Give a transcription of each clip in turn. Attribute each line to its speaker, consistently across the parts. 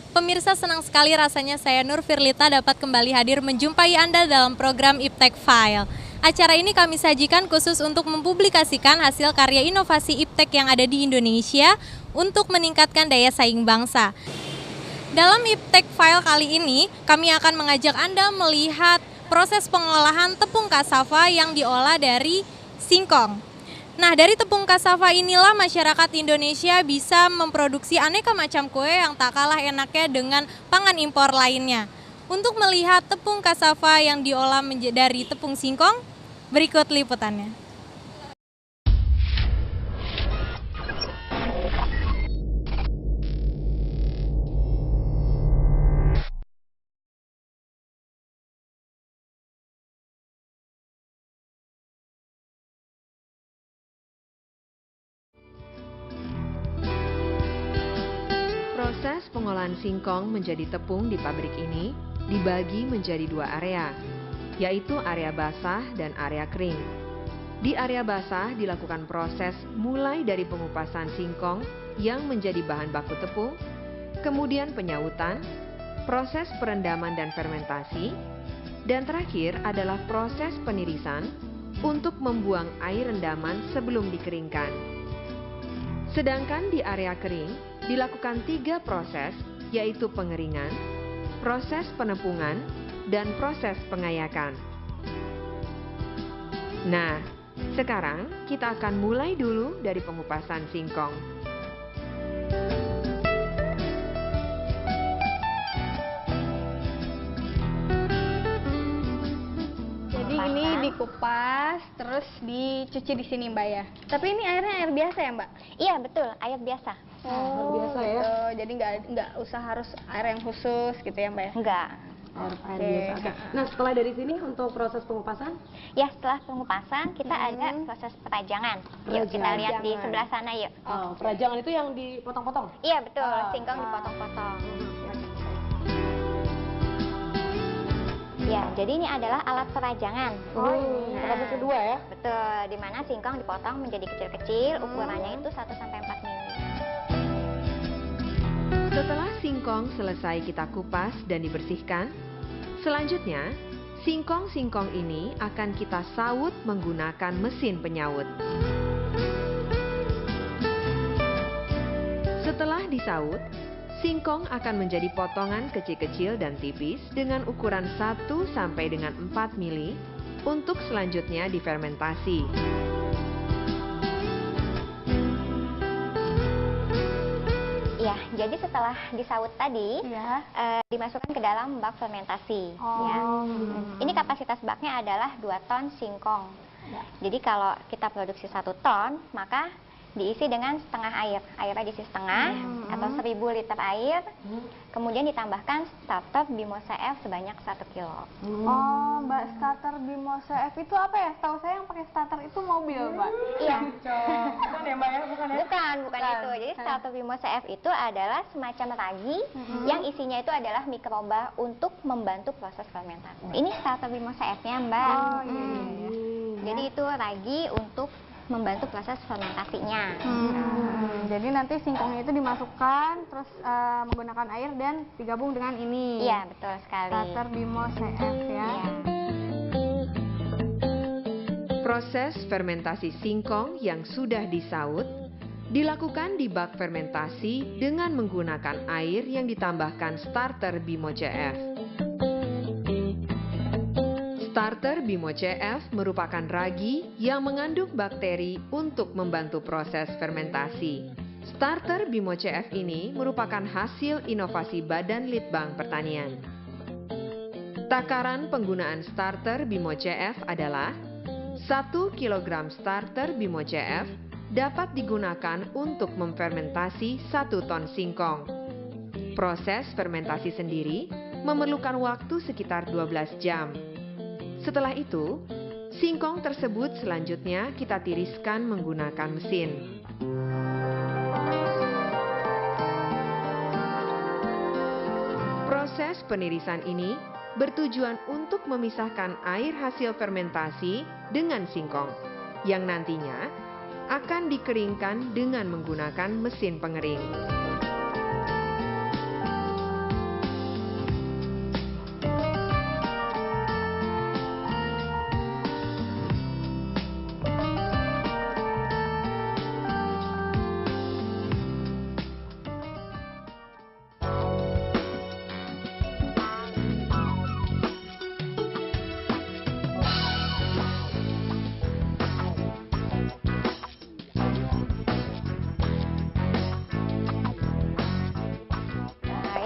Speaker 1: Pemirsa, senang sekali rasanya saya Nur Firlita dapat kembali hadir menjumpai Anda dalam program Iptek File. Acara ini kami sajikan khusus untuk mempublikasikan hasil karya inovasi Iptek yang ada di Indonesia untuk meningkatkan daya saing bangsa. Dalam Iptek File kali ini, kami akan mengajak Anda melihat proses pengolahan tepung cassava yang diolah dari singkong. Nah, dari tepung cassava inilah masyarakat Indonesia bisa memproduksi aneka macam kue yang tak kalah enaknya dengan pangan impor lainnya. Untuk melihat tepung cassava yang diolah dari tepung singkong, berikut liputannya.
Speaker 2: Proses pengolahan singkong menjadi tepung di pabrik ini dibagi menjadi dua area, yaitu area basah dan area kering. Di area basah dilakukan proses mulai dari pengupasan singkong yang menjadi bahan baku tepung, kemudian penyautan, proses perendaman dan fermentasi, dan terakhir adalah proses penirisan untuk membuang air rendaman sebelum dikeringkan. Sedangkan di area kering, dilakukan 3 proses, yaitu pengeringan, proses penepungan, dan proses pengayakan. Nah, sekarang kita akan mulai dulu dari pengupasan singkong.
Speaker 3: Dikupas, terus dicuci di sini Mbak ya. Tapi ini airnya air biasa ya Mbak?
Speaker 4: Iya betul, air biasa.
Speaker 3: Air biasa ya. Gitu. Jadi nggak usah harus air yang khusus gitu ya Mbak ya?
Speaker 4: Enggak.
Speaker 5: Air biasa. Okay. Nah setelah dari sini untuk proses pengupasan?
Speaker 4: Ya setelah pengupasan kita ada proses perajangan. Yuk kita lihat di sebelah sana yuk.
Speaker 5: Oh, perajangan itu yang dipotong-potong?
Speaker 4: Iya betul, singkong dipotong-potong. Ya, jadi ini adalah alat perajangan.
Speaker 5: Proses kedua ya?
Speaker 4: Betul, di mana singkong dipotong menjadi kecil-kecil, ukurannya itu 1-4 mili.
Speaker 2: Setelah singkong selesai kita kupas dan dibersihkan, selanjutnya singkong-singkong ini akan kita saut menggunakan mesin penyaut. Setelah disaut, singkong akan menjadi potongan kecil-kecil dan tipis dengan ukuran 1 sampai dengan 4 mili untuk selanjutnya difermentasi.
Speaker 4: Ya, jadi setelah disaut tadi, dimasukkan ke dalam bak fermentasi. Ya. Ini kapasitas baknya adalah 2 ton singkong. Jadi kalau kita produksi 1 ton, maka diisi dengan setengah air. Airnya diisi setengah atau 1000 liter air. Kemudian ditambahkan starter Bimo CF sebanyak 1 kilo.
Speaker 3: Oh, Mbak, starter Bimo CF itu apa ya? Tahu saya yang pakai starter itu mobil, Mbak.
Speaker 4: Iya.
Speaker 3: Bukan ya, Mbak ya? Bukan ya?
Speaker 4: Bukan itu. Jadi starter Bimo CF itu adalah semacam ragi yang isinya itu adalah mikroba untuk membantu proses fermentasi. Ini starter Bimo CF-nya, Mbak.
Speaker 3: Oh, iya.
Speaker 4: Jadi itu ragi untuk membantu proses fermentasinya.
Speaker 3: Jadi nanti singkongnya itu dimasukkan, terus menggunakan air dan digabung dengan ini.
Speaker 4: Iya, betul sekali.
Speaker 3: Starter Bimo CF ya.
Speaker 2: Proses fermentasi singkong yang sudah disaut dilakukan di bak fermentasi dengan menggunakan air yang ditambahkan starter Bimo CF. Starter Bimo CF merupakan ragi yang mengandung bakteri untuk membantu proses fermentasi. Starter Bimo CF ini merupakan hasil inovasi Badan Litbang Pertanian. Takaran penggunaan starter Bimo CF adalah 1 kg starter Bimo CF dapat digunakan untuk memfermentasi 1 ton singkong. Proses fermentasi sendiri memerlukan waktu sekitar 12 jam. Setelah itu, singkong tersebut selanjutnya kita tiriskan menggunakan mesin. Proses penirisan ini bertujuan untuk memisahkan air hasil fermentasi dengan singkong, yang nantinya akan dikeringkan dengan menggunakan mesin pengering.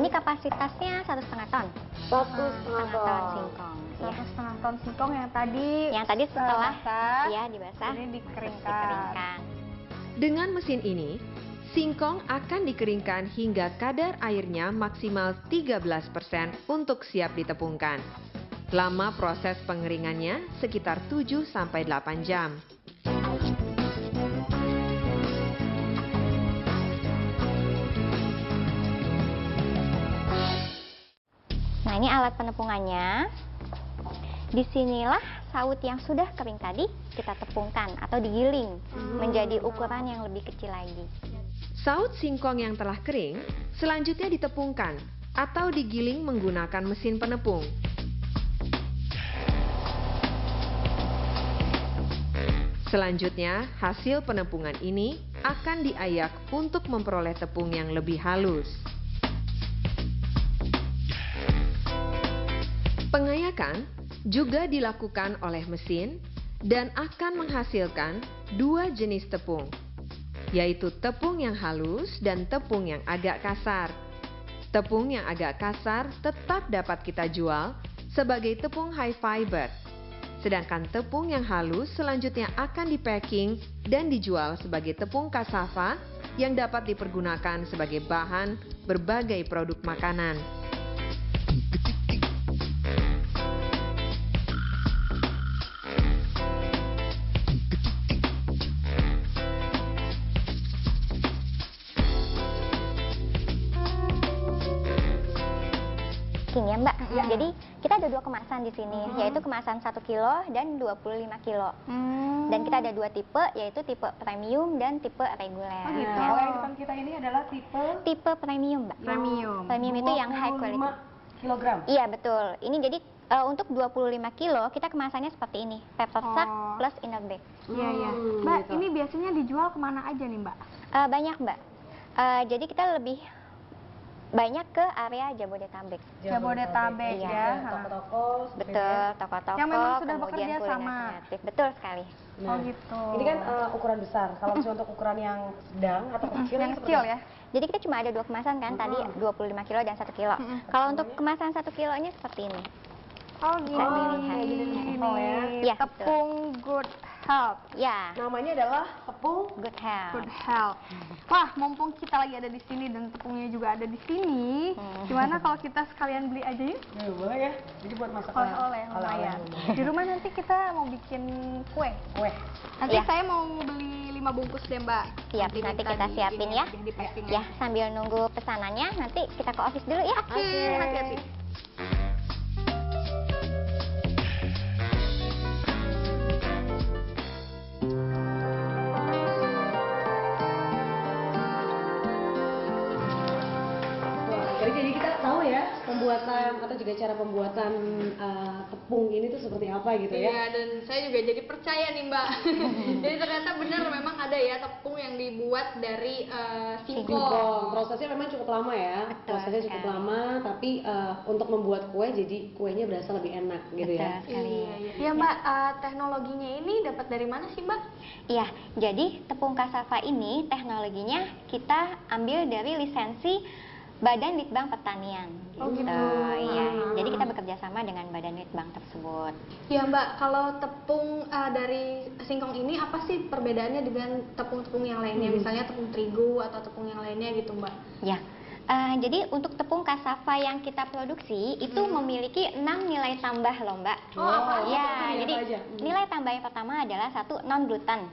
Speaker 4: Ini kapasitasnya 1,5 ton. 1,5 ton singkong.
Speaker 3: 1,5 ton singkong yang tadi
Speaker 4: setelah
Speaker 3: basah,
Speaker 4: ya dibasah,
Speaker 3: ini
Speaker 4: terus
Speaker 3: dikeringkan.
Speaker 2: Dengan mesin ini, singkong akan dikeringkan hingga kadar airnya maksimal 13% untuk siap ditepungkan. Lama proses pengeringannya sekitar 7-8 jam.
Speaker 4: Nah, ini alat penepungannya. Disinilah sawit yang sudah kering tadi kita tepungkan atau digiling menjadi ukuran yang lebih kecil lagi.
Speaker 2: Saut singkong yang telah kering selanjutnya ditepungkan atau digiling menggunakan mesin penepung. Selanjutnya, hasil penepungan ini akan diayak untuk memperoleh tepung yang lebih halus. Pengayakan juga dilakukan oleh mesin dan akan menghasilkan dua jenis tepung, yaitu tepung yang halus dan tepung yang agak kasar. Tepung yang agak kasar tetap dapat kita jual sebagai tepung high fiber, sedangkan tepung yang halus selanjutnya akan dipacking dan dijual sebagai tepung cassava yang dapat dipergunakan sebagai bahan berbagai produk makanan.
Speaker 4: King ya Mbak. Jadi kita ada dua kemasan di sini, yaitu kemasan 1 kilo dan 25 kilo. Dan kita ada dua tipe, yaitu tipe premium dan tipe reguler.
Speaker 5: Gitu. Kalau yang depan kita ini adalah
Speaker 4: Tipe premium Mbak. Premium itu yang high quality.
Speaker 5: 25 kilogram.
Speaker 4: Iya betul. Ini jadi untuk 25 kilo kita kemasannya seperti ini, paper sack plus inner bag.
Speaker 3: Iya, iya. Mbak, ini biasanya dijual kemana aja nih, Mbak?
Speaker 4: Banyak Mbak. Jadi kita lebih banyak ke area Jabodetabek.
Speaker 3: Jabodetabek
Speaker 4: Iya.
Speaker 3: ya.
Speaker 5: Toko-toko.
Speaker 4: Betul, toko-toko.
Speaker 3: Yang memang sudah
Speaker 4: kemudian
Speaker 3: bekerja
Speaker 4: kuliner
Speaker 3: sama.
Speaker 4: kreatif. Betul sekali.
Speaker 3: Oh gitu.
Speaker 5: Ini kan ukuran besar. Kalau misalnya untuk ukuran yang sedang atau kecil,
Speaker 3: yang kecil ya.
Speaker 4: Jadi kita cuma ada dua kemasan kan, tadi 25 kilo dan 1 kilo. Kalau untuk kemasan 1 kilonya seperti ini.
Speaker 3: Oh gini.
Speaker 4: kayak gini. Iya,
Speaker 3: Tepung Good Health.
Speaker 4: Ya,
Speaker 5: namanya adalah tepung
Speaker 4: Good Health.
Speaker 3: Good Health. Wah, mumpung kita lagi ada di sini dan tepungnya juga ada di sini, gimana kalau kita sekalian beli aja yuk?
Speaker 5: ya, boleh ya. Jadi buat masak
Speaker 3: Oleh-oleh lumayan. Di rumah nanti kita mau bikin kue. Nanti
Speaker 4: Iya.
Speaker 3: saya mau beli 5 bungkus deh, Mbak.
Speaker 4: Siap, nanti kita siapin ya.
Speaker 3: Di packing
Speaker 4: Ya, sambil nunggu pesanannya, nanti kita ke office dulu ya.
Speaker 3: Oke, hati-hati.
Speaker 5: Jadi kita tahu ya pembuatan atau juga cara pembuatan tepung ini tuh seperti apa gitu ya.
Speaker 6: Iya, dan saya juga jadi percaya nih Mbak. Jadi ternyata benar memang ada ya tepung yang dibuat dari singkong.
Speaker 5: Prosesnya memang cukup lama ya. Prosesnya cukup lama, tapi untuk membuat kue jadi kuenya berasa lebih enak gitu ya.
Speaker 6: Iya Mbak, teknologinya ini dapat dari mana sih Mbak?
Speaker 4: Iya, jadi tepung cassava ini teknologinya kita ambil dari lisensi Badan Litbang Pertanian. Gitu. Iya. Jadi kita bekerja sama dengan Badan Litbang tersebut.
Speaker 6: Ya Mbak, kalau tepung dari singkong ini apa sih perbedaannya dengan tepung-tepung yang lainnya? Misalnya tepung terigu atau tepung yang lainnya gitu Mbak?
Speaker 4: Ya, Jadi untuk tepung kasava yang kita produksi itu memiliki 6 nilai tambah loh Mbak.
Speaker 5: Oh, apa aja?
Speaker 4: Ya,
Speaker 5: Apa
Speaker 4: jadi
Speaker 5: aja?
Speaker 4: nilai tambah yang pertama adalah satu non gluten.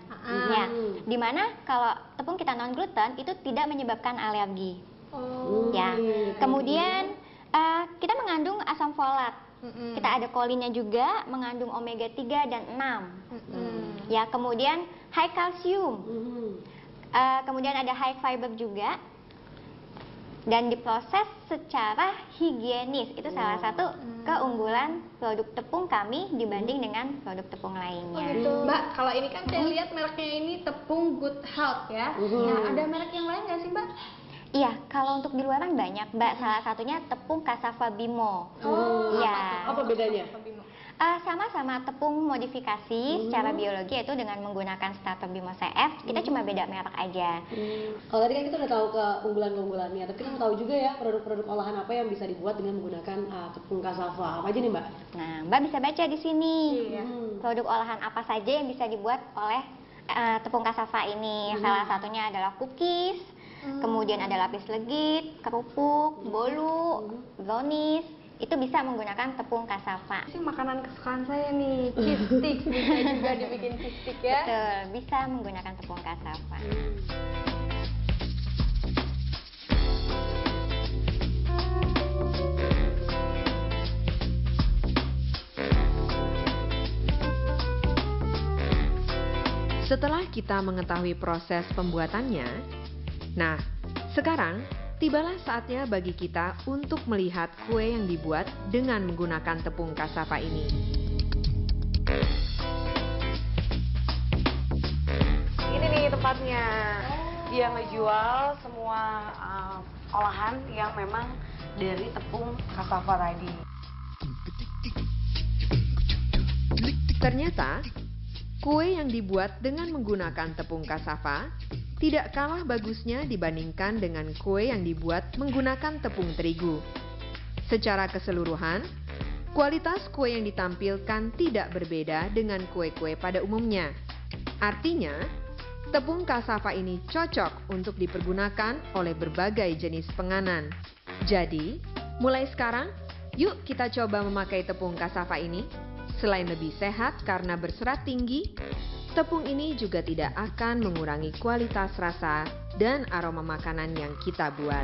Speaker 4: Ya, dimana kalau tepung kita non gluten itu tidak menyebabkan alergi. Ya, kemudian kita mengandung asam folat. Kita ada kolinnya juga, mengandung omega 3 dan 6. Ya, kemudian high kalsium. Kemudian ada high fiber juga. Dan diproses secara higienis. Itu salah satu keunggulan produk tepung kami dibanding dengan produk tepung lainnya.
Speaker 6: Mbak, kalau ini kan saya lihat mereknya ini tepung Good Health ya. Nah, ada merek yang lain nggak sih Mbak?
Speaker 4: Iya, kalau untuk di luaran banyak Mbak. Salah satunya tepung Kasava Bimo. Ya.
Speaker 5: Apa bedanya?
Speaker 4: Sama-sama tepung modifikasi secara biologi, yaitu dengan menggunakan starter Bimo CF. Kita cuma beda merek aja.
Speaker 5: Kalau tadi kan kita udah tahu keunggulan-keunggulannya, tapi kita mau tahu juga ya produk-produk olahan apa yang bisa dibuat dengan menggunakan tepung kasava. Apa aja nih Mbak?
Speaker 4: Nah, Mbak bisa baca di sini produk olahan apa saja yang bisa dibuat oleh tepung kasava ini. Salah satunya adalah cookies, kemudian ada lapis legit, kerupuk, bolu, brownies. Itu bisa menggunakan tepung kasava.
Speaker 6: Ini makanan kesukaan saya nih, cheese stick. Bisa juga dibikin cheese stick ya.
Speaker 4: Betul, bisa menggunakan tepung kasava.
Speaker 2: Setelah kita mengetahui proses pembuatannya, nah, sekarang tibalah saatnya bagi kita untuk melihat kue yang dibuat dengan menggunakan tepung kasava ini.
Speaker 7: Ini nih tempatnya. Dia ngejual semua olahan yang memang dari tepung kasava tadi.
Speaker 2: Ternyata, kue yang dibuat dengan menggunakan tepung kasava tidak kalah bagusnya dibandingkan dengan kue yang dibuat menggunakan tepung terigu. Secara keseluruhan, kualitas kue yang ditampilkan tidak berbeda dengan kue-kue pada umumnya. Artinya, tepung kasava ini cocok untuk dipergunakan oleh berbagai jenis penganan. Jadi, mulai sekarang, yuk kita coba memakai tepung kasava ini. Selain lebih sehat karena berserat tinggi, tepung ini juga tidak akan mengurangi kualitas rasa dan aroma makanan yang kita buat.